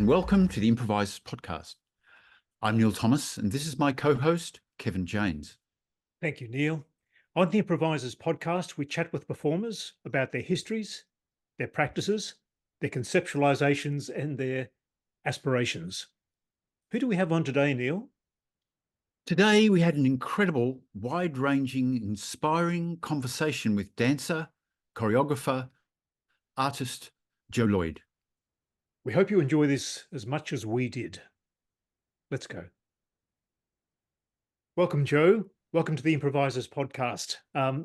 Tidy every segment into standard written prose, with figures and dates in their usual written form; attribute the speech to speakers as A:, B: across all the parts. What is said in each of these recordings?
A: and welcome to the Improvisers Podcast. I'm Neil Thomas, and this is my co-host, Kevin Janes.
B: Thank you, Neil. On the Improvisers Podcast, we chat with performers about their histories, their practices, their conceptualizations, and their aspirations. Who do we have on today, Neil?
A: Today, we had an incredible, wide-ranging, inspiring conversation with dancer, choreographer, artist, Joe Lloyd.
B: We hope you enjoy this as much as we did. Let's go. Welcome, Joe. Welcome to the Improvisers Podcast.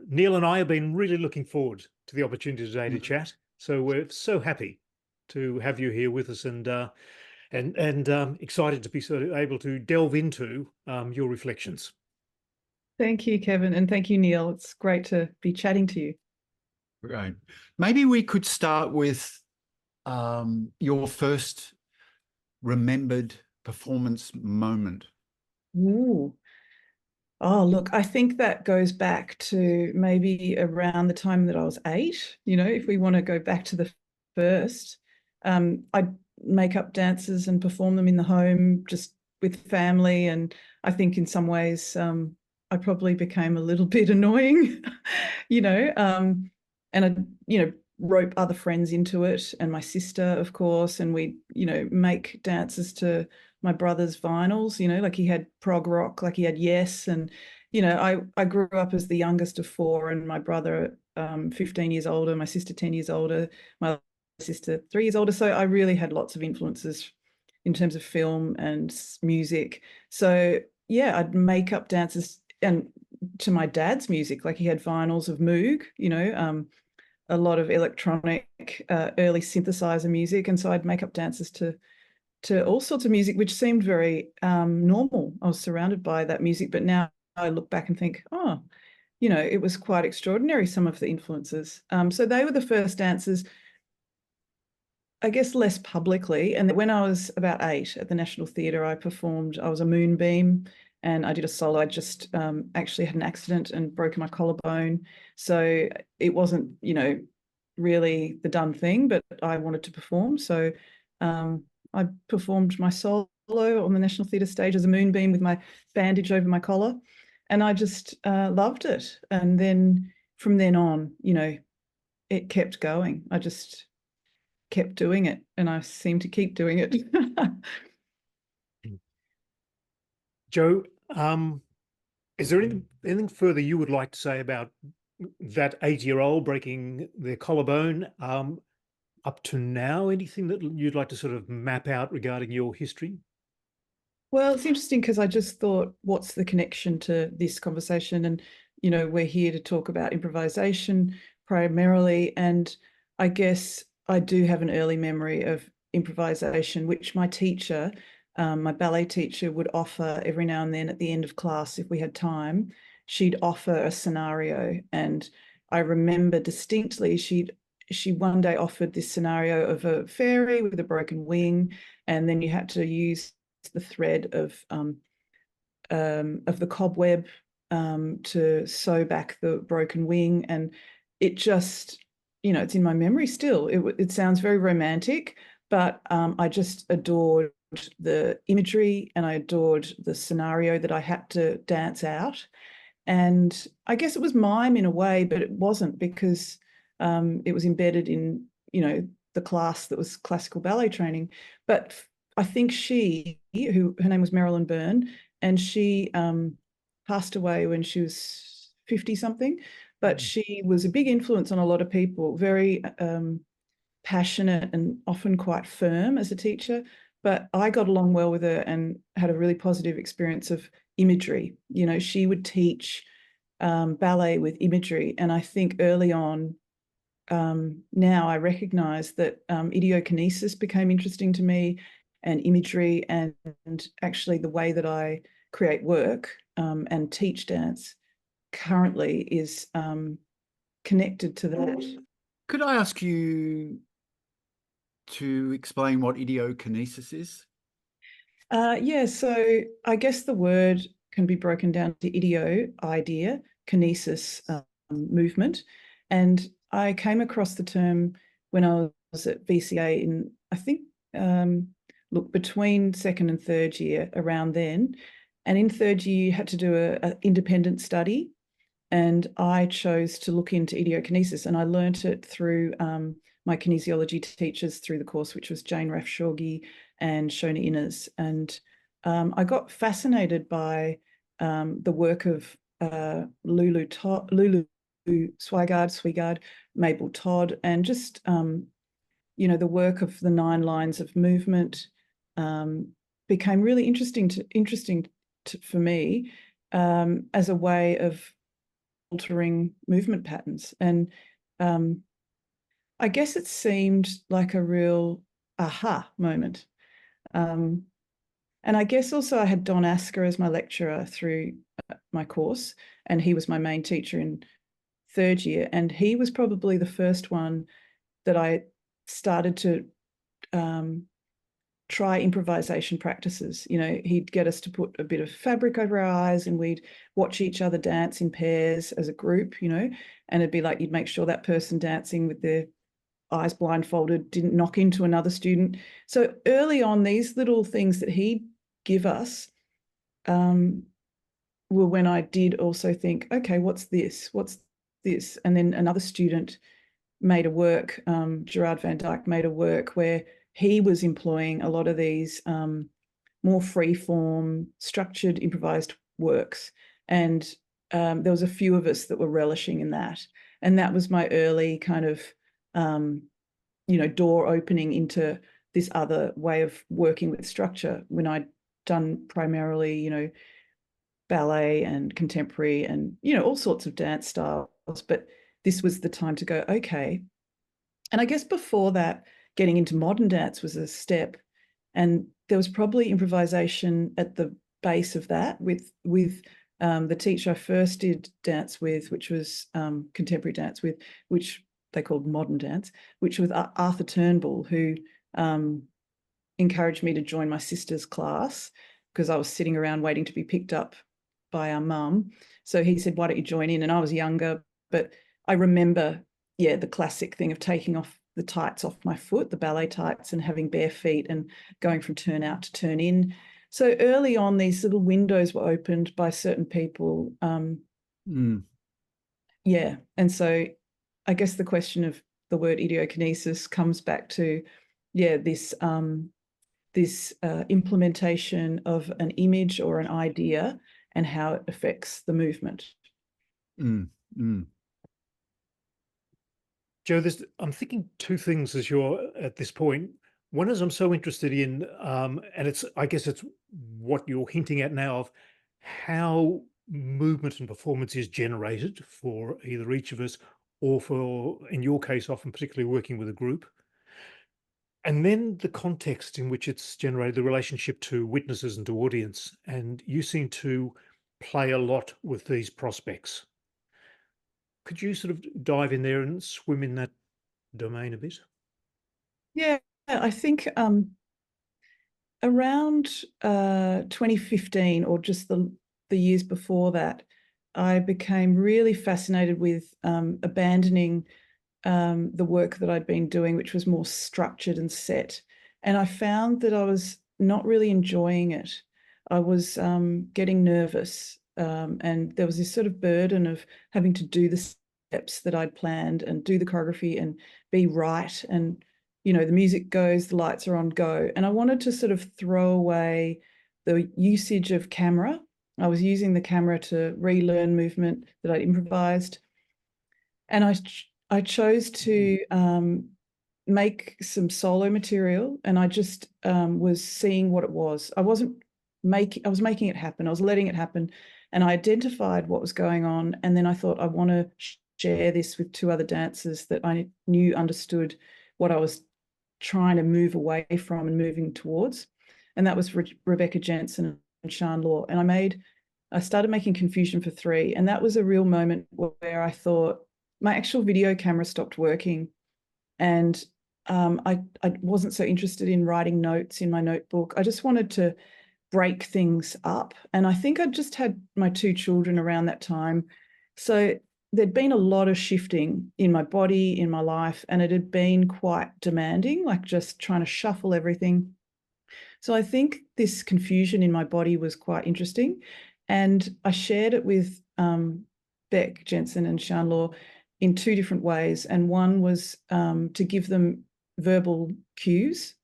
B: Neil and I have been really looking forward to the opportunity today to chat. So we're so happy to have you here with us and excited to be sort of able to delve into your reflections.
C: Thank you, Kevin, and thank you, Neil. It's great to be chatting to you.
A: Right. Maybe we could start with your first remembered performance moment.
C: Ooh. Oh, look, I think that goes back to maybe around the time that I was 8. You know, if we want to go back to the first, I'd make up dances and perform them in the home just with family. And I think in some ways I probably became a little bit annoying, and I, rope other friends into it, and my sister, of course, and we, make dances to my brother's vinyls, like he had prog rock, like he had Yes. And, I grew up as the youngest of 4, and my brother 15 years older, my sister 10 years older, my sister 3 years older. So I really had lots of influences in terms of film and music. So yeah, I'd make up dances and to my dad's music, like he had vinyls of Moog, a lot of electronic early synthesizer music. And so I'd make up dances to all sorts of music, which seemed very normal. I was surrounded by that music, but now I look back and think, it was quite extraordinary, some of the influences. So they were the first dances, I guess, less publicly. And when I was about 8 at the National Theatre, I was a moonbeam and I did a solo. I just actually had an accident and broke my collarbone. So it wasn't, really the done thing, but I wanted to perform. So I performed my solo on the National Theatre stage as a moonbeam with my bandage over my collar. And I just loved it. And then from then on, it kept going. I just kept doing it, and I seem to keep doing it.
B: Joe, is there anything further you would like to say about that 8-year-old breaking their collarbone up to now? Anything that you'd like to sort of map out regarding your history?
C: Well, it's interesting because I just thought, what's the connection to this conversation? And, we're here to talk about improvisation primarily. And I guess I do have an early memory of improvisation, which my teacher, my ballet teacher, would offer every now and then at the end of class, if we had time. She'd offer a scenario, and I remember distinctly she one day offered this scenario of a fairy with a broken wing, and then you had to use the thread of the cobweb to sew back the broken wing. And it just, it's in my memory still. It sounds very romantic, but I just adored the imagery and I adored the scenario that I had to dance out. And I guess it was mime in a way, but it wasn't, because it was embedded in, the class that was classical ballet training. But I think her name was Marilyn Byrne, and she passed away when she was 50 something, but she was a big influence on a lot of people, very passionate and often quite firm as a teacher. But I got along well with her and had a really positive experience of imagery. She would teach ballet with imagery. And I think early on, now I recognize that ideokinesis became interesting to me, and imagery, and actually the way that I create work and teach dance currently is connected to that.
A: Could I ask you to explain what ideokinesis is?
C: Yeah, so I guess the word can be broken down to ideo, idea, kinesis, movement. And I came across the term when I was at VCA in, I think, look, between second and third year, around then. And in third year, you had to do an independent study. And I chose to look into idiokinesis, and I learnt it through my kinesiology teachers through the course, which was Jane Raff-Shorgy and Shona Innes. And I got fascinated by the work of Lulu Swigard, Mabel Todd, and just, you know, the work of the 9 lines of movement became really interesting for me as a way of altering movement patterns. And I guess it seemed like a real aha moment. And I guess also I had Don Asker as my lecturer through my course, and he was my main teacher in third year. And he was probably the first one that I started to try improvisation practices. You know, he'd get us to put a bit of fabric over our eyes, and we'd watch each other dance in pairs as a group, you know, and it'd be like you'd make sure that person dancing with their eyes blindfolded didn't knock into another student. So early on, these little things that he'd give us were when I did also think, okay, what's this? What's this? And then another student made a work, Gerard van Dyke made a work where he was employing a lot of these more free-form, structured, improvised works. And there was a few of us that were relishing in that. And that was my early kind of, you know, door opening into this other way of working with structure, when I'd done primarily, you know, ballet and contemporary and, you know, all sorts of dance styles. But this was the time to go, okay. And I guess before that, getting into modern dance was a step, and there was probably improvisation at the base of that with the teacher I first did dance with, which was contemporary dance with, which they called modern dance, which was Arthur Turnbull, who encouraged me to join my sister's class because I was sitting around waiting to be picked up by our mum. So he said, why don't you join in? And I was younger, but I remember, yeah, the classic thing of taking off the tights off my foot, the ballet tights, and having bare feet and going from turn out to turn in. So early on, these little windows were opened by certain people. Yeah. And so I guess the question of the word idiokinesis comes back to, yeah, this implementation of an image or an idea and how it affects the movement.
B: Joe, I'm thinking 2 things as you're at this point. One is I'm so interested in, and I guess it's what you're hinting at now, of how movement and performance is generated for either each of us, or for, in your case, often particularly working with a group. And then the context in which it's generated, the relationship to witnesses and to audience. And you seem to play a lot with these prospects. Could you sort of dive in there and swim in that domain a bit?
C: Yeah, I think around 2015, or just the years before that, I became really fascinated with abandoning the work that I'd been doing, which was more structured and set. And I found that I was not really enjoying it. I was getting nervous, and there was this sort of burden of having to do the steps that I'd planned and do the choreography and be right. And, you know, the music goes, the lights are on, go. And I wanted to sort of throw away the usage of camera. I was using the camera to relearn movement that I'd improvised. And I chose to make some solo material, and I just was seeing what it was. I was making it happen. I was letting it happen, and I identified what was going on. And then I thought, I want to share this with 2 other dancers that I knew understood what I was trying to move away from and moving towards. And that was Rebecca Jensen and Sian Law. And I started making Confusion for 3. And that was a real moment where I thought, my actual video camera stopped working, and I wasn't so interested in writing notes in my notebook. I just wanted to break things up. And I think I just had my 2 children around that time. So there'd been a lot of shifting in my body, in my life, and it had been quite demanding, like just trying to shuffle everything. So I think this confusion in my body was quite interesting. And I shared it with Beck Jensen and Sean Law in two different ways. And one was to give them verbal cues,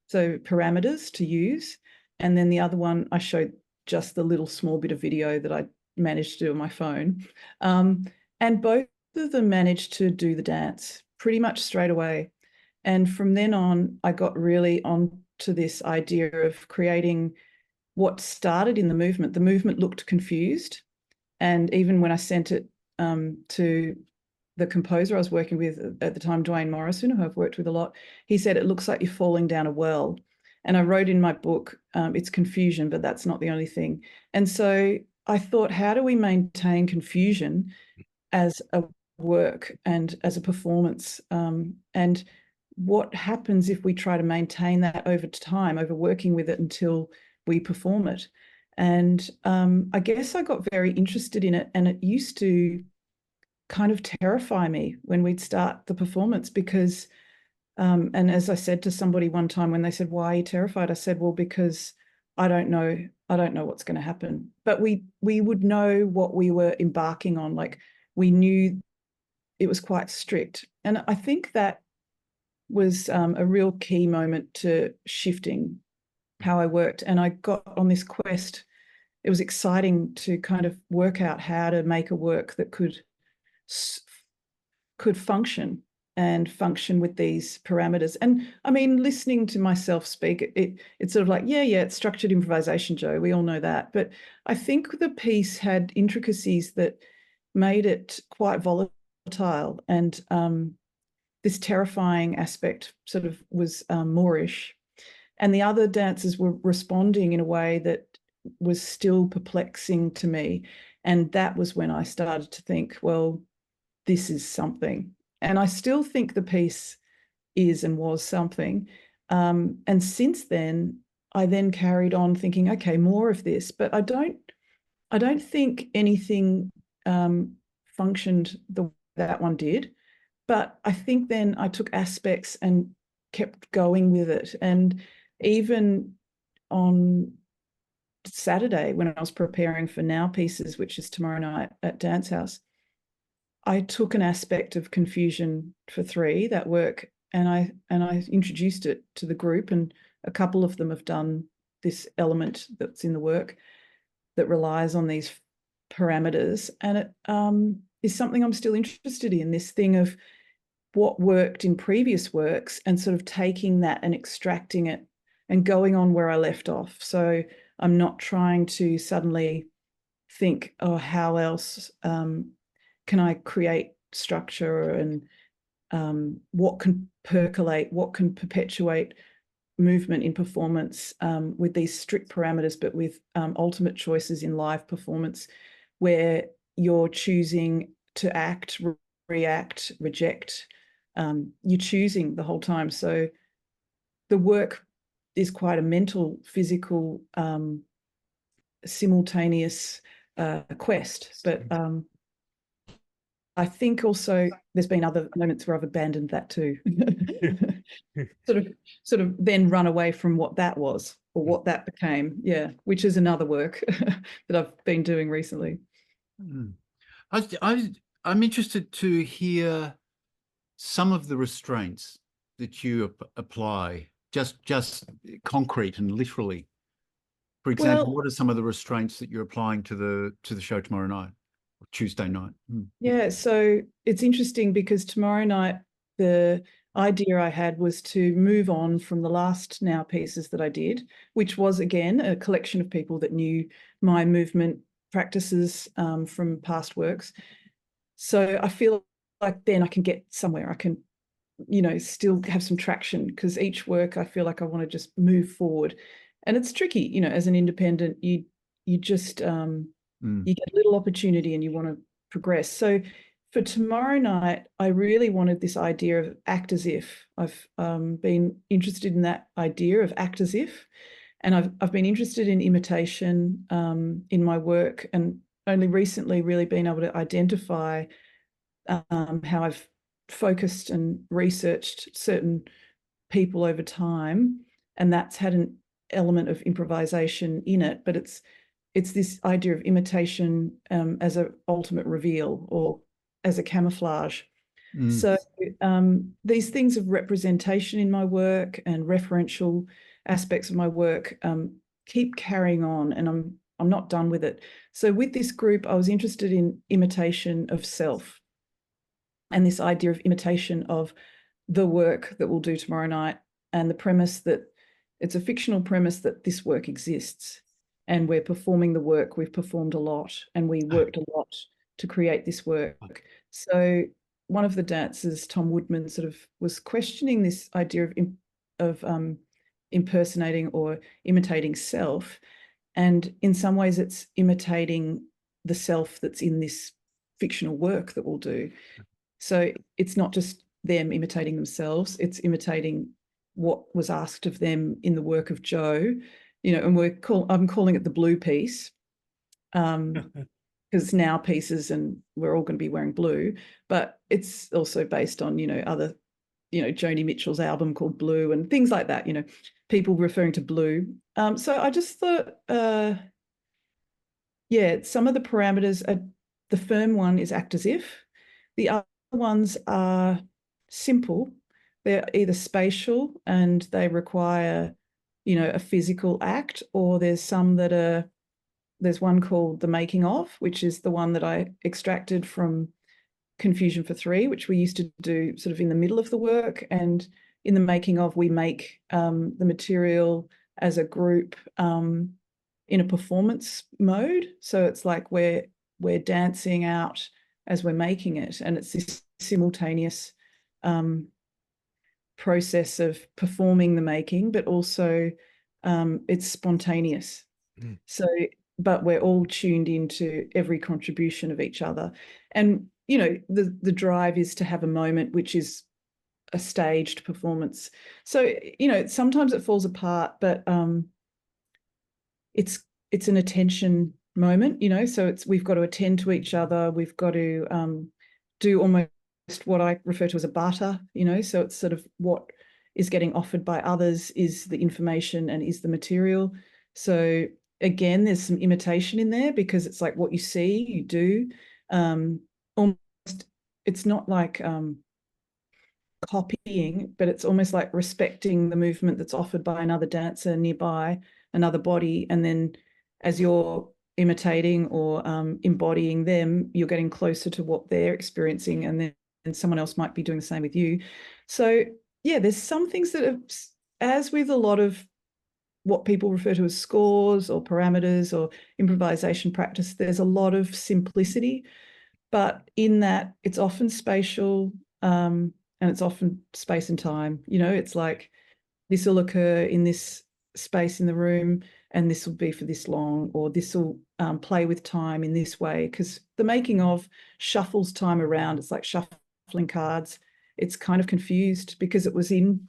C: so parameters to use. And then the other one, I showed just the little small bit of video that I managed to do on my phone. And both of them managed to do the dance pretty much straight away. And from then on, I got really on to this idea of creating what started in the movement. The movement looked confused. And even when I sent it to the composer I was working with at the time, Dwayne Morrison, who I've worked with a lot, he said, it looks like you're falling down a well. And I wrote in my book, it's confusion, but that's not the only thing. And so I thought, how do we maintain confusion as a work and as a performance? And what happens if we try to maintain that over time, over working with it until we perform it? And I guess I got very interested in it, and it used to kind of terrify me when we'd start the performance because, and as I said to somebody one time when they said, why are you terrified? I said, well, because I don't know what's going to happen. But we would know what we were embarking on. Like, we knew it was quite strict. And I think that was a real key moment to shifting how I worked. And I got on this quest. It was exciting to kind of work out how to make a work that could function with these parameters. And I mean, listening to myself speak, it's sort of like, yeah, it's structured improvisation, Joe. We all know that. But I think the piece had intricacies that made it quite volatile, and this terrifying aspect sort of was Moorish. And the other dancers were responding in a way that was still perplexing to me. And that was when I started to think, well, this is something. And I still think the piece is and was something. And since then, I then carried on thinking, okay, more of this. But I don't think anything functioned the way that one did. But I think then I took aspects and kept going with it. And even on Saturday, when I was preparing for Now Pieces, which is tomorrow night at Dancehouse, I took an aspect of confusion for 3, that work, and I introduced it to the group, and a couple of them have done this element that's in the work that relies on these parameters. And it is something I'm still interested in, this thing of what worked in previous works and sort of taking that and extracting it and going on where I left off. So I'm not trying to suddenly think, oh, how else can I create structure, and what can percolate, what can perpetuate movement in performance with these strict parameters, but with ultimate choices in live performance where you're choosing to act, react, reject. You're choosing the whole time. So the work is quite a mental, physical, simultaneous quest. But I think also there's been other moments where I've abandoned that too. sort of then run away from what that was or what that became. Yeah, which is another work that I've been doing recently.
A: I'm interested to hear some of the restraints that you apply, just concrete and literally. For example, what are some of the restraints that you're applying to the show tomorrow night, or Tuesday night?
C: Yeah, so it's interesting because tomorrow night the idea I had was to move on from the last Now pieces that I did, which was again a collection of people that knew my movement practices from past works. So I feel like then I can get somewhere. I can, still have some traction, because each work I feel like I want to just move forward. And it's tricky, as an independent, you just you get a little opportunity and you want to progress. So for tomorrow night, I really wanted this idea of act as if. I've been interested in that idea of act as if, and I've been interested in imitation in my work, and only recently really been able to identify how I've focused and researched certain people over time, and that's had an element of improvisation in it, but it's this idea of imitation as an ultimate reveal or as a camouflage. So these things of representation in my work and referential aspects of my work keep carrying on, and I'm not done with it. So with this group, I was interested in imitation of self and this idea of imitation of the work that we'll do tomorrow night, and the premise that it's a fictional premise that this work exists and we're performing the work. We've performed a lot and we worked a lot to create this work. So one of the dancers, Tom Woodman, sort of was questioning this idea of impersonating or imitating self. And in some ways it's imitating the self that's in this fictional work that we'll do. So it's not just them imitating themselves, it's imitating what was asked of them in the work of Joe, and I'm calling it the blue piece, because it's now pieces and we're all going to be wearing blue, but it's also based on, other, Joni Mitchell's album called Blue and things like that, people referring to blue. So I just thought, some of the parameters the firm one is act as if, the other ones are simple. They're either spatial and they require, a physical act, or there's some that there's one called the making of, which is the one that I extracted from Confusion for Three, which we used to do sort of in the middle of the work. And in the making of, we make the material as a group in a performance mode. So it's like we're dancing out as we're making it, and it's this simultaneous process of performing the making, but also it's spontaneous. So, but we're all tuned into every contribution of each other. And, the drive is to have a moment which is a staged performance. So, sometimes it falls apart, but it's an attention moment, so we've got to attend to each other. We've got to do almost what I refer to as a barter, so it's sort of what is getting offered by others is the information and is the material. So again, there's some imitation in there because it's like what you see, you do. Almost, it's not like copying, but it's almost like respecting the movement that's offered by another dancer nearby, another body, and then as you're imitating or embodying them, you're getting closer to what they're experiencing, and then someone else might be doing the same with you. So there's some things that are, as with a lot of what people refer to as scores or parameters or improvisation practice, there's a lot of simplicity, but in that it's often spatial and it's often space and time. It's like this will occur in this space in the room and this will be for this long, or this will play with time in this way, because the making of shuffles time around. It's like shuffling cards. It's kind of confused because it was in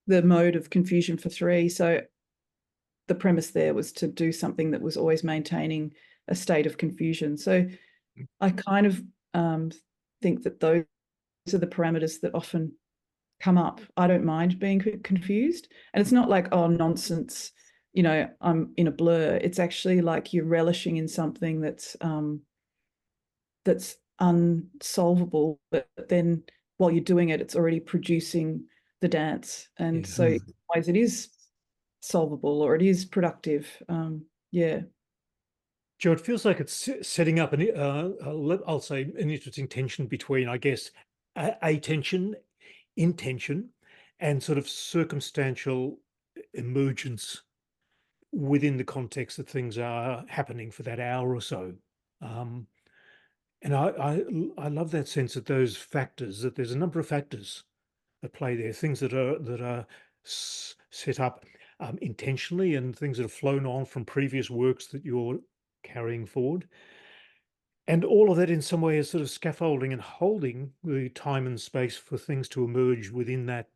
C: the mode of Confusion for Three. So the premise there was to do something that was always maintaining a state of confusion. So I kind of think that those are the parameters that often come up. I don't mind being confused. And it's not like, oh, nonsense, I'm in a blur. It's actually like you're relishing in something that's unsolvable, but then while you're doing it, it's already producing the dance. And so in ways it is solvable or it is productive.
B: Joe, it feels like it's setting up I'll say an interesting tension between, I guess, attention, intention, and sort of circumstantial emergence within the context that things are happening for that hour or so. And I love that sense that those factors, that there's a number of factors at play there, things that are set up intentionally and things that have flown on from previous works that you're carrying forward. And all of that in some way is sort of scaffolding and holding the time and space for things to emerge within that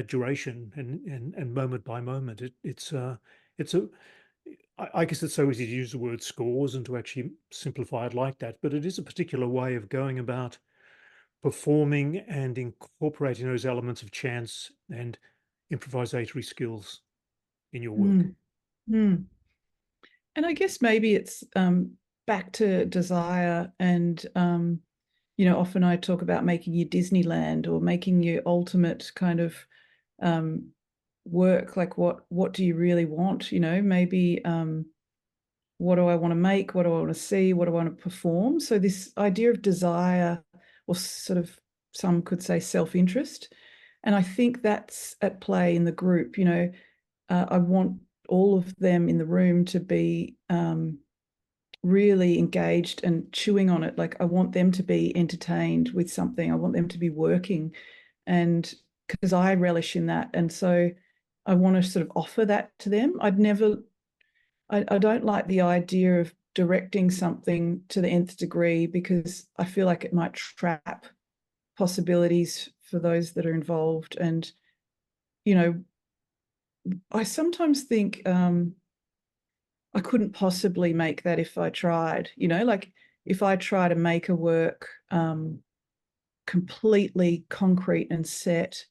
B: duration and moment by moment. I guess it's so easy to use the word scores and to actually simplify it like that, but it is a particular way of going about performing and incorporating those elements of chance and improvisatory skills. in your work?
C: And I guess maybe it's back to desire and, often I talk about making your Disneyland or making your ultimate kind of work. Like what do you really want? Maybe what do I want to make? What do I want to see? What do I want to perform? So this idea of desire, or sort of some could say self-interest. And I think that's at play in the group. I want all of them in the room to be really engaged and chewing on it. Like I want them to be entertained with something. I want them to be working, and because I relish in that. And so I want to sort of offer that to them. I don't like the idea of directing something to the nth degree, because I feel like it might trap possibilities for those that are involved. And, I sometimes think I couldn't possibly make that if I tried, like if I try to make a work completely concrete and set,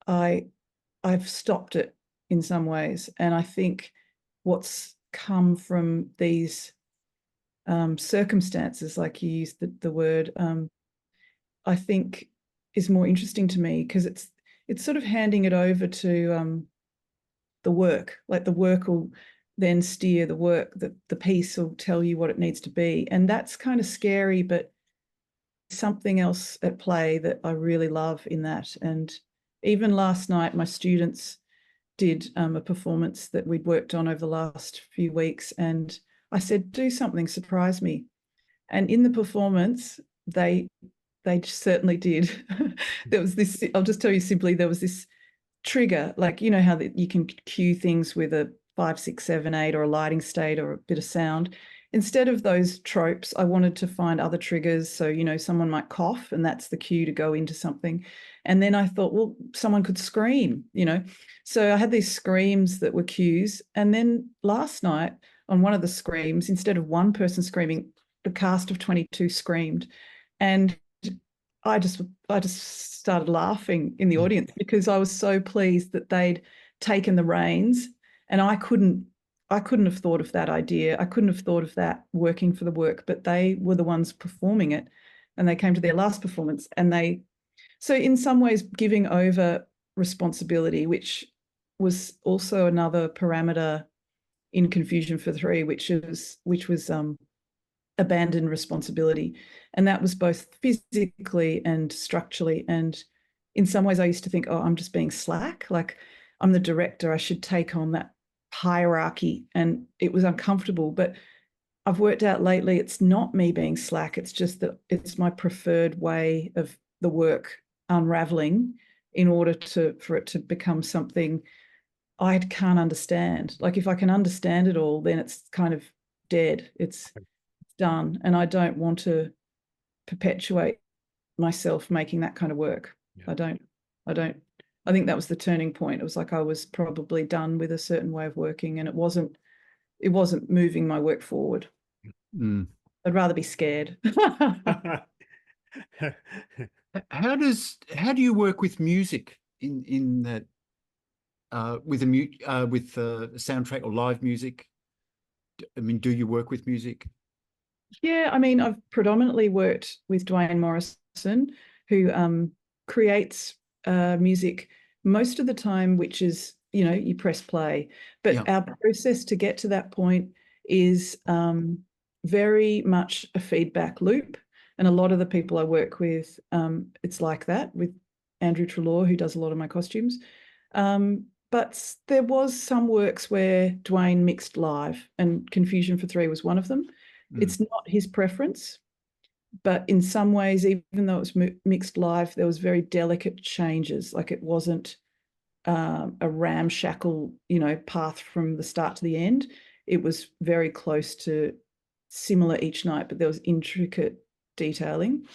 C: I've stopped it in some ways. And I think what's come from these circumstances, like you used the word, I think is more interesting to me, because it's sort of handing it over to the work. Like the work will then steer the work, the piece will tell you what it needs to be. And that's kind of scary, but something else at play that I really love in that. And even last night, my students did a performance that we'd worked on over the last few weeks. And I said, do something, surprise me. And in the performance, they certainly did. There was this, I'll just tell you simply, there was this trigger, like, how that you can cue things with a 5, 6, 7, 8 or a lighting state or a bit of sound. Instead of those tropes, I wanted to find other triggers. So, someone might cough and that's the cue to go into something. And then I thought, well, someone could scream, So I had these screams that were cues. And then last night on one of the screams, instead of one person screaming, the cast of 22 screamed. And I just started laughing in the audience, because I was so pleased that they'd taken the reins, and I couldn't have thought of that idea. I couldn't have thought of that working for the work, but they were the ones performing it, and they came to their last performance, and so in some ways giving over responsibility, which was also another parameter in Confusion for Three, which was abandon responsibility. And that was both physically and structurally. And in some ways I used to think, oh, I'm just being slack. Like I'm the director, I should take on that hierarchy. And it was uncomfortable. But I've worked out lately, it's not me being slack. It's just that it's my preferred way of the work unraveling in order for it to become something I can't understand. Like if I can understand it all, then it's kind of dead. It's done. And I don't want to perpetuate myself making that kind of work. Yeah. I think that was the turning point. It was like I was probably done with a certain way of working, and it wasn't moving my work forward. I'd rather be scared.
A: How do you work with music in that with a soundtrack or live music? I mean, do you work with music?
C: Yeah, I mean, I've predominantly worked with Dwayne Morrison, who creates music most of the time, which is, you press play. But our process to get to that point is very much a feedback loop. And a lot of the people I work with, it's like that, with Andrew Trelaw, who does a lot of my costumes. But there was some works where Dwayne mixed live, and Confusion for Three was one of them. It's not his preference, but in some ways, even though it was mixed live, there was very delicate changes. Like it wasn't a ramshackle, path from the start to the end. It was very close to similar each night, but there was intricate detailing.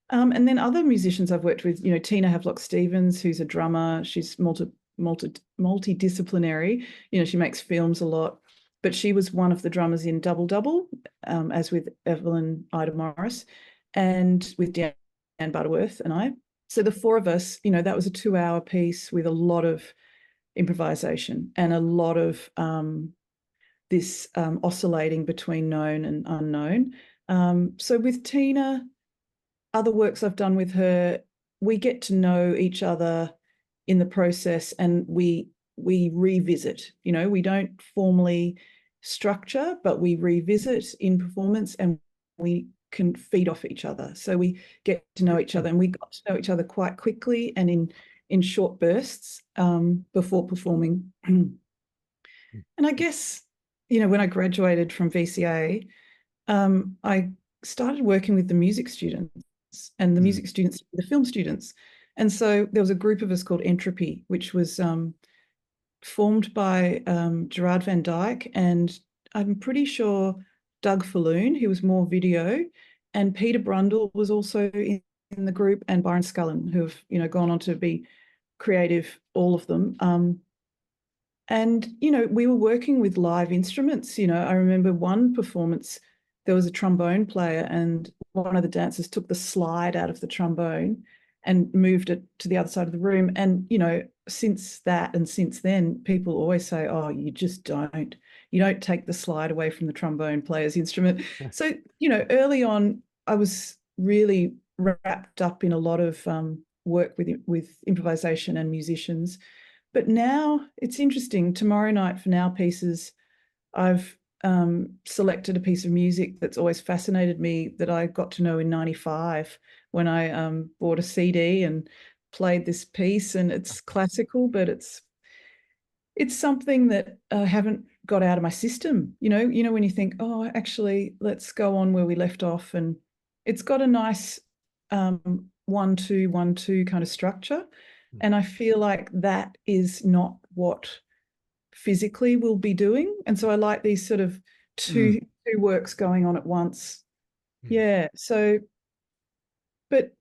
C: And then other musicians I've worked with, Tina Havelock-Stevens, who's a drummer. She's multidisciplinary. She makes films a lot. But she was one of the drummers in Double Double, as with Evelyn, Ida Morris, and with Deanne Butterworth and I. So the four of us, that was a 2-hour piece with a lot of improvisation and a lot of this oscillating between known and unknown. So with Tina, other works I've done with her, we get to know each other in the process, and we revisit. We don't formally structure, but we revisit in performance, and we can feed off each other. So we get to know each other, and we got to know each other quite quickly and in short bursts before performing. And I guess, when I graduated from VCA, I started working with the music students, and the music students, the film students. And so there was a group of us called Entropy, which was formed by Gerard Van Dyke, and I'm pretty sure Doug Falloon, who was more video, and Peter Brundle was also in the group, and Byron Scullen, who have gone on to be creative, all of them. And we were working with live instruments. I remember one performance, there was a trombone player, and one of the dancers took the slide out of the trombone and moved it to the other side of the room. And, since that and since then, people always say, oh, you don't take the slide away from the trombone player's instrument. So, early on, I was really wrapped up in a lot of work with improvisation and musicians. But now it's interesting. Tomorrow night for Now Pieces, I've selected a piece of music that's always fascinated me, that I got to know in '95 when I bought a CD and played this piece. And it's classical, but it's something that I haven't got out of my system. When you think, oh, actually, let's go on where we left off, and it's got a nice 1-2-1-2 kind of structure. And I feel like that is not what physically we'll be doing. And so I like these sort of two works going on at once. Yeah. So, but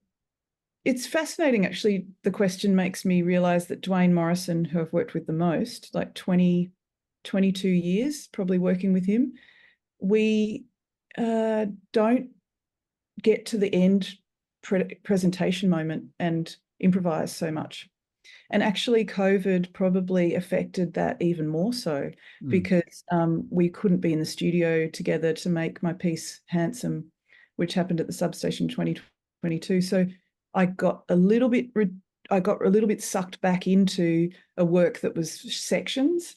C: it's fascinating, actually. The question makes me realize that Dwayne Morrison, who I've worked with the most, like 22 years probably working with him, we don't get to the end presentation moment and improvise so much. And actually COVID probably affected that even more so, because we couldn't be in the studio together to make my piece Handsome, which happened at the Substation 2022. So I got a little bit sucked back into a work that was sections,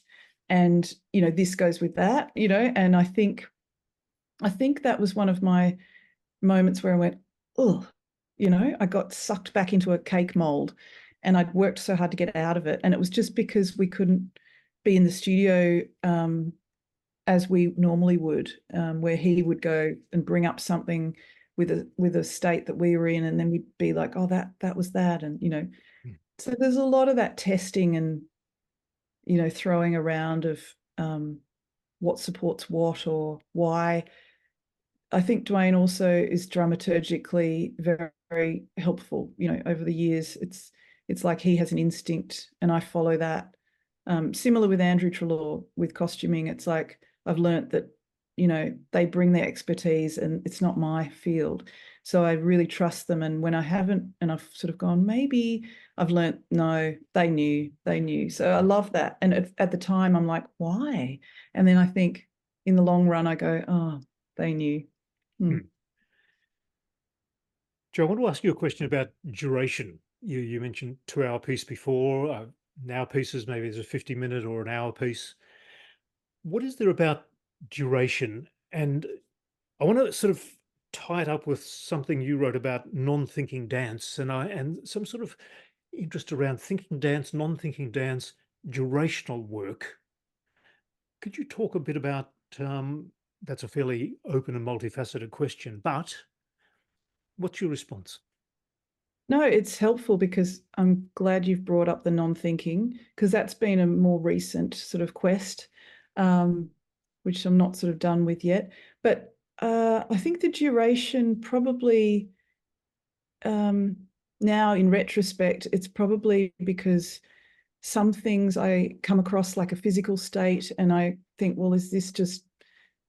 C: and this goes with that, and I think that was one of my moments where I went, oh, I got sucked back into a cake mold, and I'd worked so hard to get out of it. And it was just because we couldn't be in the studio as we normally would, where he would go and bring up something with a state that we were in, and then we'd be like, oh, that was that. And, so there's a lot of that testing and, throwing around of what supports what or why. I think Dwayne also is dramaturgically very, very helpful. Over the years, it's like he has an instinct and I follow that. Similar with Andrew Treloar with costuming, it's like I've learnt that, they bring their expertise and it's not my field. So I really trust them. And when I haven't, and I've sort of gone, maybe I've learnt, no, they knew. So I love that. And at the time I'm like, why? And then I think in the long run, I go, oh, they knew.
B: Joe, I want to ask you a question about duration. You mentioned 2-hour piece before. Now pieces, maybe there's a 50-minute or an hour piece. What is there about duration? And I want to sort of tie it up with something you wrote about non-thinking dance, and some sort of interest around thinking dance, non-thinking dance, durational work. Could you talk a bit about, that's a fairly open and multifaceted question, but what's your response?
C: No, it's helpful because I'm glad you've brought up the non-thinking, because that's been a more recent sort of quest, which I'm not sort of done with yet. But I think the duration probably, now in retrospect, it's probably because some things I come across like a physical state and I think, well, is this just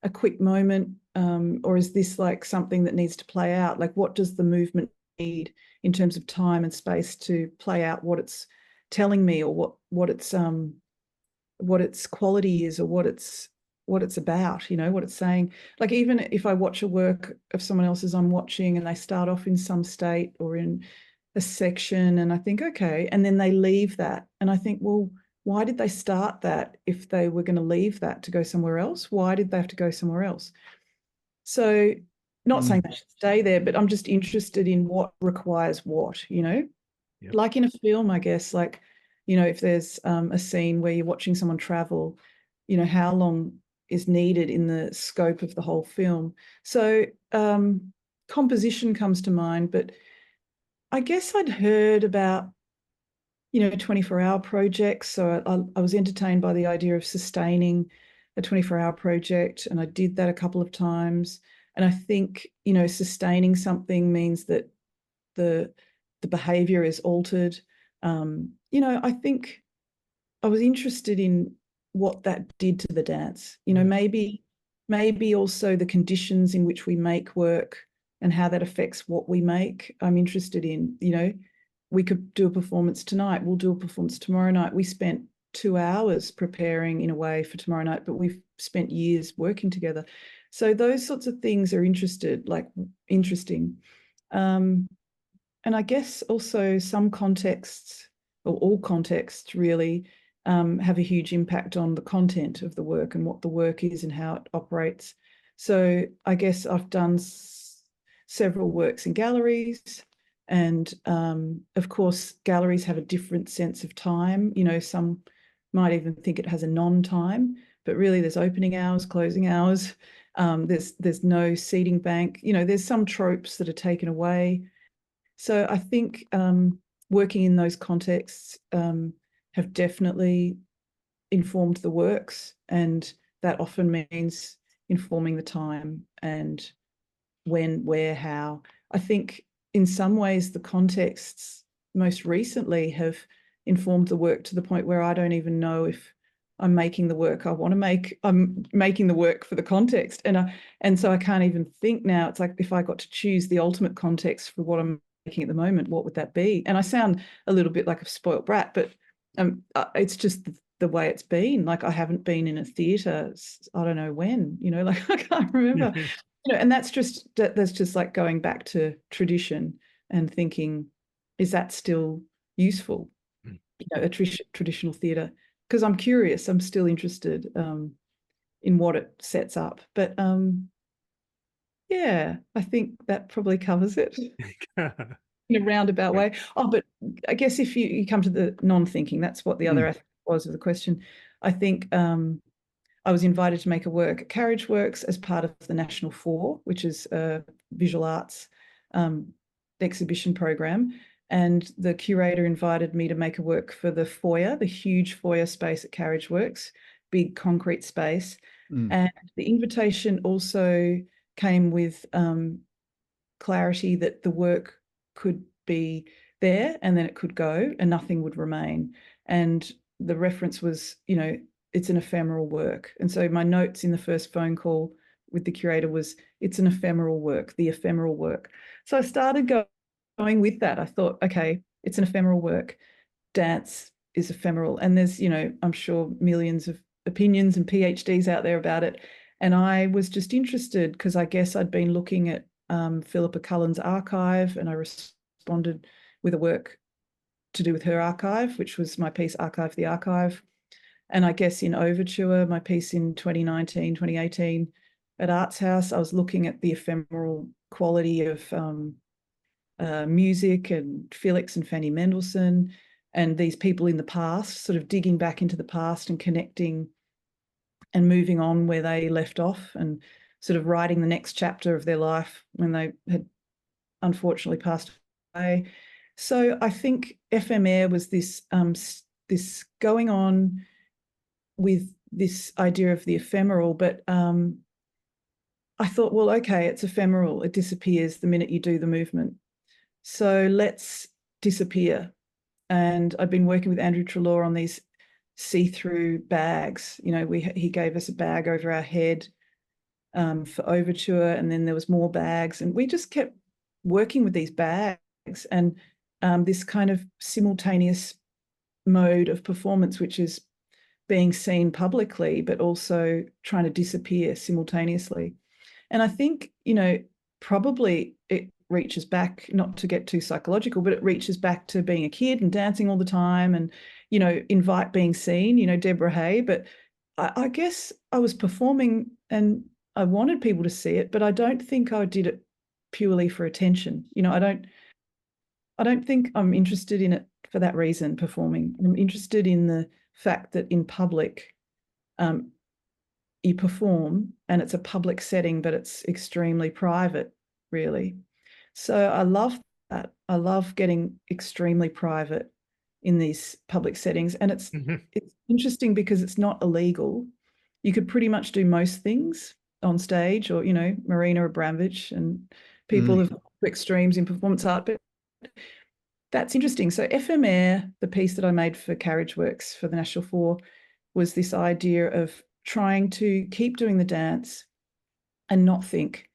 C: a quick moment, or is this like something that needs to play out? Like, what does the movement need in terms of time and space to play out what it's telling me, or what its quality is, or what it's about, what it's saying. Like, even if I watch a work of someone else's I'm watching, and they start off in some state or in a section, and I think, okay, and then they leave that, and I think, well, why did they start that if they were going to leave that to go somewhere else? Why did they have to go somewhere else? So, not saying they should stay there, but I'm just interested in what requires what, Yep. Like in a film, I guess, like, if there's a scene where you're watching someone travel, how long is needed in the scope of the whole film. So composition comes to mind, but I guess I'd heard about 24-hour projects. So I was entertained by the idea of sustaining a 24-hour project, and I did that a couple of times. And I think, sustaining something means that the behaviour is altered. I think I was interested in what that did to the dance. Maybe also the conditions in which we make work and how that affects what we make. I'm interested in, we could do a performance tonight, we'll do a performance tomorrow night. We spent 2 hours preparing in a way for tomorrow night, but we've spent years working together. So those sorts of things are interesting. And I guess also some contexts, or all contexts really, have a huge impact on the content of the work and what the work is and how it operates. So I guess I've done several works in galleries, and of course galleries have a different sense of time. Some might even think it has a non-time, but really there's opening hours, closing hours. There's no seating bank. There's some tropes that are taken away. So I think working in those contexts have definitely informed the works, and that often means informing the time and when, where, how. I think in some ways the contexts most recently have informed the work to the point where I don't even know if I'm making the work I want to make. I'm making the work for the context, and so I can't even think now. It's like, if I got to choose the ultimate context for what I'm making at the moment, what would that be? And I sound a little bit like a spoilt brat, but it's just the way it's been. Like, I haven't been in a theatre, I don't know when, like I can't remember. And that's just like going back to tradition and thinking, is that still useful? A traditional theatre, because I'm curious, I'm still interested in what it sets up. But yeah, I think that probably covers it in a roundabout way. Oh, but I guess if you come to the non-thinking, that's what the other aspect was of the question. I think I was invited to make a work at Carriageworks as part of the National 4, which is a visual arts exhibition program. And the curator invited me to make a work for the foyer, the huge foyer space at Carriageworks, big concrete space. And the invitation also came with clarity that the work could be there and then it could go and nothing would remain. And the reference was, it's an ephemeral work. And so my notes in the first phone call with the curator was, it's an ephemeral work, the ephemeral work. So I started going with that. I thought, okay, it's an ephemeral work. Dance is ephemeral. And there's, I'm sure millions of opinions and PhDs out there about it. And I was just interested because I guess I'd been looking at Philippa Cullen's archive, and I responded with a work to do with her archive, which was my piece, Archive the Archive. And I guess in OVERTURE, my piece in 2019, 2018 at Artshouse, I was looking at the ephemeral quality of music and Felix and Fanny Mendelssohn and these people in the past, sort of digging back into the past and connecting and moving on where they left off and sort of writing the next chapter of their life when they had unfortunately passed away. So I think FMR was this going on with this idea of the ephemeral, but I thought, well, okay, it's ephemeral. It disappears the minute you do the movement. So let's disappear. And I've been working with Andrew Treloar on these see-through bags. He gave us a bag over our head for OVERTURE, and then there was more bags, and we just kept working with these bags and this kind of simultaneous mode of performance, which is being seen publicly, but also trying to disappear simultaneously. And I think, probably it reaches back, not to get too psychological, but it reaches back to being a kid and dancing all the time and, invite being seen, Deborah Hay. But I guess I was performing and I wanted people to see it, but I don't think I did it purely for attention. I don't think I'm interested in it for that reason, performing. I'm interested in the fact that in public, you perform and it's a public setting, but it's extremely private, really. So I love that. I love getting extremely private in these public settings. And it's interesting because it's not illegal. You could pretty much do most things on stage, or, Marina Abramovich and people have extremes in performance art, but that's interesting. So Ephemer, the piece that I made for Carriageworks for the National Four, was this idea of trying to keep doing the dance and not think,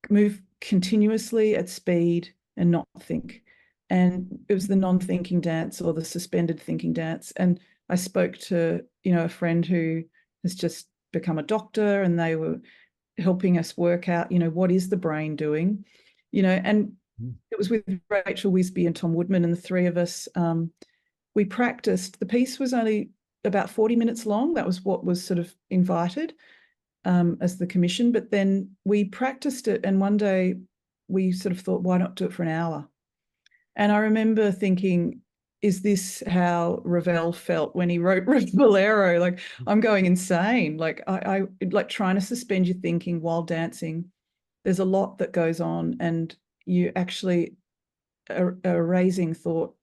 C: move continuously at speed and not think. And it was the non-thinking dance, or the suspended thinking dance. And I spoke to, a friend who has just become a doctor, and they were helping us work out, what is the brain doing, and it was with Rachel Wisby and Tom Woodman, and the three of us, we practiced. The piece was only about 40 minutes long. That was what was sort of invited as the commission. But then we practiced it, and one day we sort of thought, why not do it for an hour? And I remember thinking, is this how Ravel felt when he wrote Bolero? Like, I'm going insane. Like, I like trying to suspend your thinking while dancing. There's a lot that goes on, and you actually are erasing thought.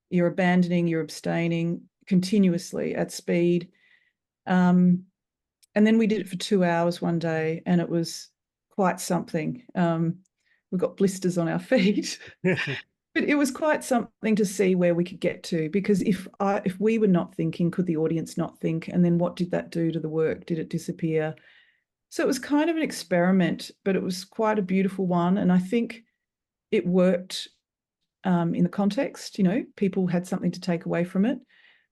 C: You're abandoning, you're abstaining continuously at speed. And then we did it for 2 hours one day, and it was quite something. We got blisters on our feet. But it was quite something to see where we could get to, because if we were not thinking, could the audience not think? And then what did that do to the work? Did it disappear? So it was kind of an experiment, but it was quite a beautiful one. And I think it worked in the context, people had something to take away from it,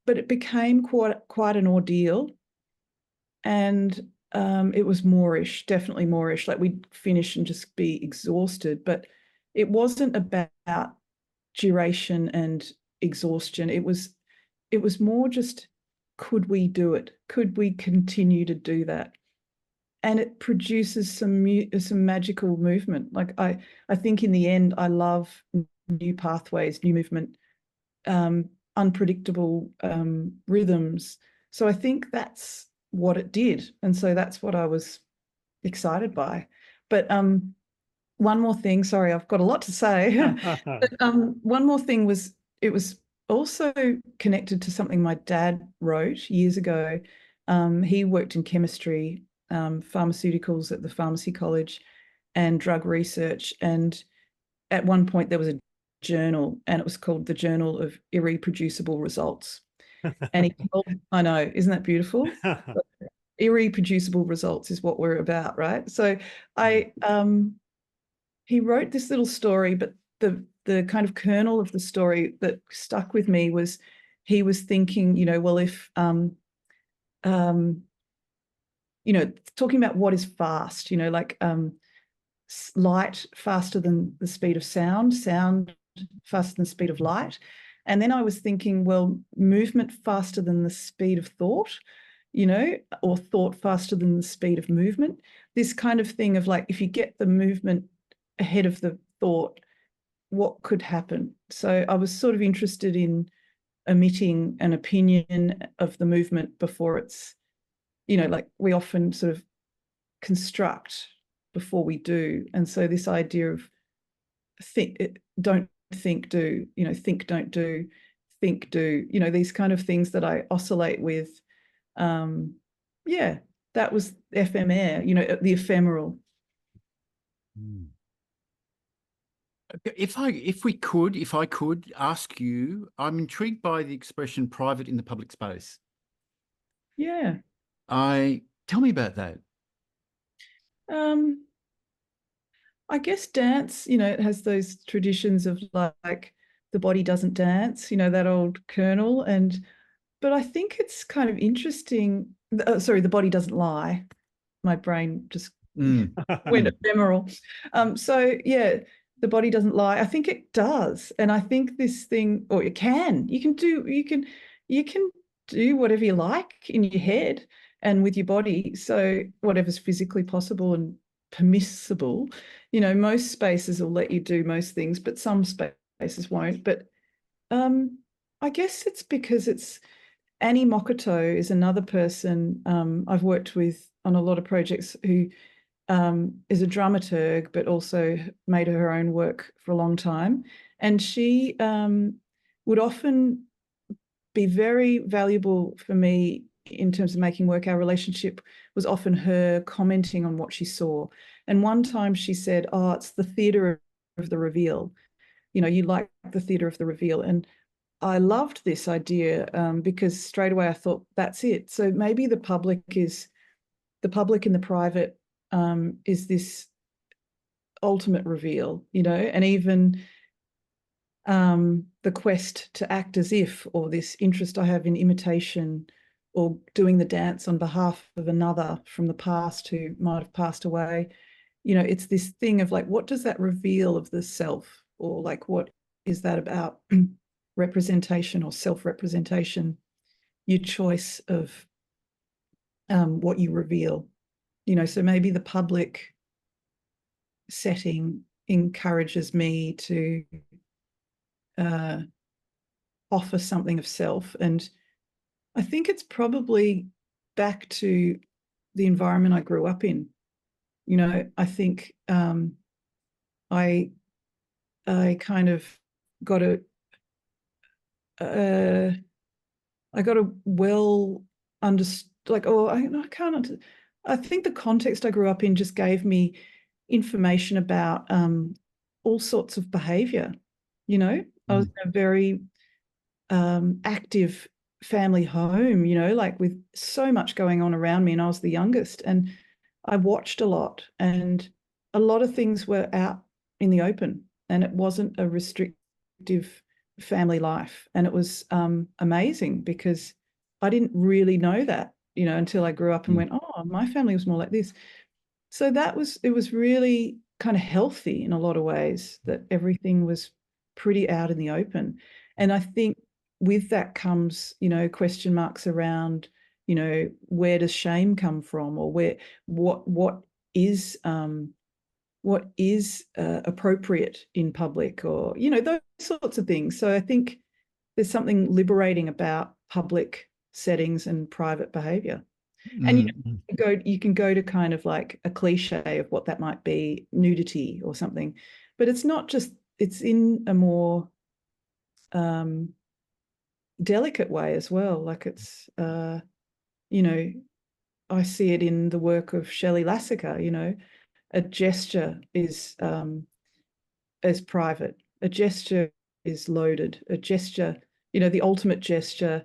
C: but it became quite an ordeal. And it was moreish, definitely moreish. Like, we'd finish and just be exhausted, but it wasn't about duration and exhaustion. It was more just, could we do it? Could we continue to do that? And it produces some magical movement. Like, I think in the end, I love new pathways, new movement, unpredictable rhythms. So I think that's what it did. And so that's what I was excited by. But one more thing, sorry, I've got a lot to say. But, one more thing was, it was also connected to something my dad wrote years ago. He worked in chemistry, pharmaceuticals at the Pharmacy College, and drug research. And at one point there was a journal, and it was called the Journal of Irreproducible Results. And he told, I know, isn't that beautiful? Irreproducible results is what we're about, right? So he wrote this little story, but the kind of kernel of the story that stuck with me was, he was thinking, well, if talking about what is fast, like light faster than the speed of sound, sound faster than the speed of light. And then I was thinking, well, movement faster than the speed of thought, or thought faster than the speed of movement. This kind of thing of, like, if you get the movement ahead of the thought, what could happen? So I was sort of interested in emitting an opinion of the movement before it's, like, we often sort of construct before we do. And so this idea of don't think, do, think, don't do, think, do, these kind of things that I oscillate with. Yeah, that was ephemer, the ephemeral.
A: If I could ask you, I'm intrigued by the expression private in the public space.
C: Yeah.
A: Tell me about that.
C: I guess dance, it has those traditions of, like, the body doesn't dance, you know, that old kernel. But I think it's kind of interesting. Sorry, the body doesn't lie. My brain just went ephemeral. So yeah, the body doesn't lie. I think it does. And I think this thing, or you can do whatever you like in your head and with your body. So whatever's physically possible and permissible, you know, most spaces will let you do most things, but some spaces won't. But I guess it's because it's Annie Mokoto is another person I've worked with on a lot of projects who is a dramaturg, but also made her own work for a long time. And she would often be very valuable for me in terms of making work. Our relationship was often her commenting on what she saw. And one time she said, oh, it's the theatre of the reveal. You know, you like the theatre of the reveal. And I loved this idea because straight away I thought, that's it. So maybe the public and the private is this ultimate reveal, you know, and even the quest to act as if, or this interest I have in imitation or doing the dance on behalf of another from the past who might have passed away. You know, it's this thing of like, what does that reveal of the self, or like, what is that about? Representation or self-representation, your choice of what you reveal, you know. So maybe the public setting encourages me to offer something of self. And I think it's probably back to the environment I grew up in. You know, I think I kind of got a well understood, like, I think the context I grew up in just gave me information about all sorts of behaviour. You know, I was in a very active family home, you know, like with so much going on around me, and I was the youngest, and I watched a lot, and a lot of things were out in the open, and it wasn't a restrictive family life. And it was amazing because I didn't really know that, you know, until I grew up and went, oh, my family was more like this. So it was really kind of healthy in a lot of ways, that everything was pretty out in the open. And I think with that comes, you know, question marks around, you know, where does shame come from, or what is appropriate in public, or, you know, those sorts of things. So I think there's something liberating about public settings and private behavior. And you know, you can go to kind of like a cliche of what that might be, nudity or something, but it's not just, it's in a more delicate way as well. Like it's, you know, I see it in the work of Shelley Lassiter. You know, a gesture is as private, a gesture is loaded, a gesture, you know, the ultimate gesture,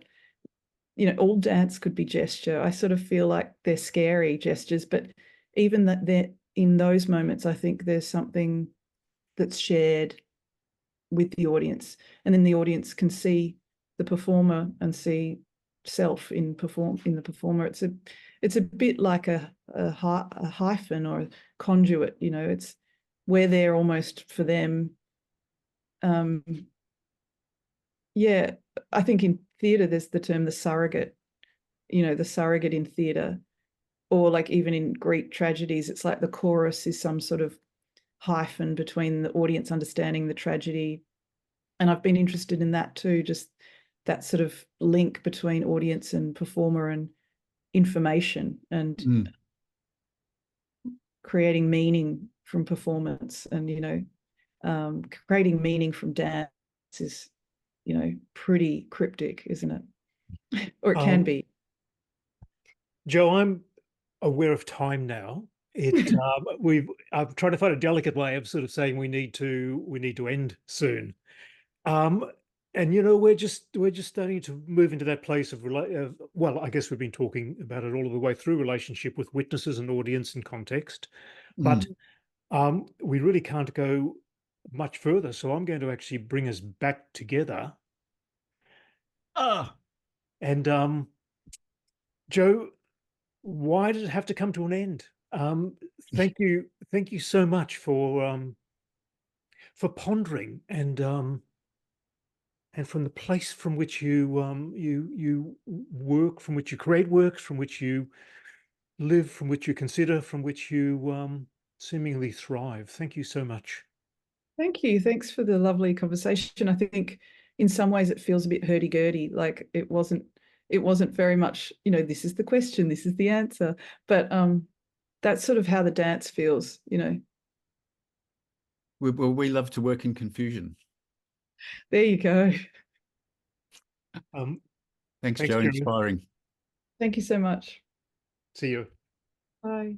C: you know, all dance could be gesture. I sort of feel like they're scary gestures, but even that they're in those moments, I think there's something that's shared with the audience, and then the audience can see the performer and see self in the performer. It's a bit like a hyphen or a conduit, you know. It's, we're there almost for them. Yeah, I think in theatre there's the term the surrogate, you know, the surrogate in theatre, or like even in Greek tragedies, it's like the chorus is some sort of hyphen between the audience understanding the tragedy. And I've been interested in that too, just that sort of link between audience and performer and information, and creating meaning from performance. And, you know, creating meaning from dance is, you know, pretty cryptic, isn't it? Or it can be.
B: Jo, I'm aware of time now. I'm trying to find a delicate way of sort of saying we need to end soon. And you know, we're just starting to move into that place of well, I guess we've been talking about it all the way through, relationship with witnesses and audience and context, but we really can't go much further, so I'm going to actually bring us back together.
A: Ah,
B: And Joe, why did it have to come to an end? Thank you so much for pondering and from the place from which you work, from which you create works, from which you live, from which you consider, from which you seemingly thrive. Thank you so much.
C: Thank you. Thanks for the lovely conversation. I think in some ways it feels a bit hurdy-gurdy, like it wasn't very much, you know, this is the question, this is the answer. But that's sort of how the dance feels, you know.
A: we love to work in confusion.
C: There you go.
A: Thanks, Joe.
B: Joe.
A: Inspiring.
C: Thank you so much.
B: See you.
C: Bye.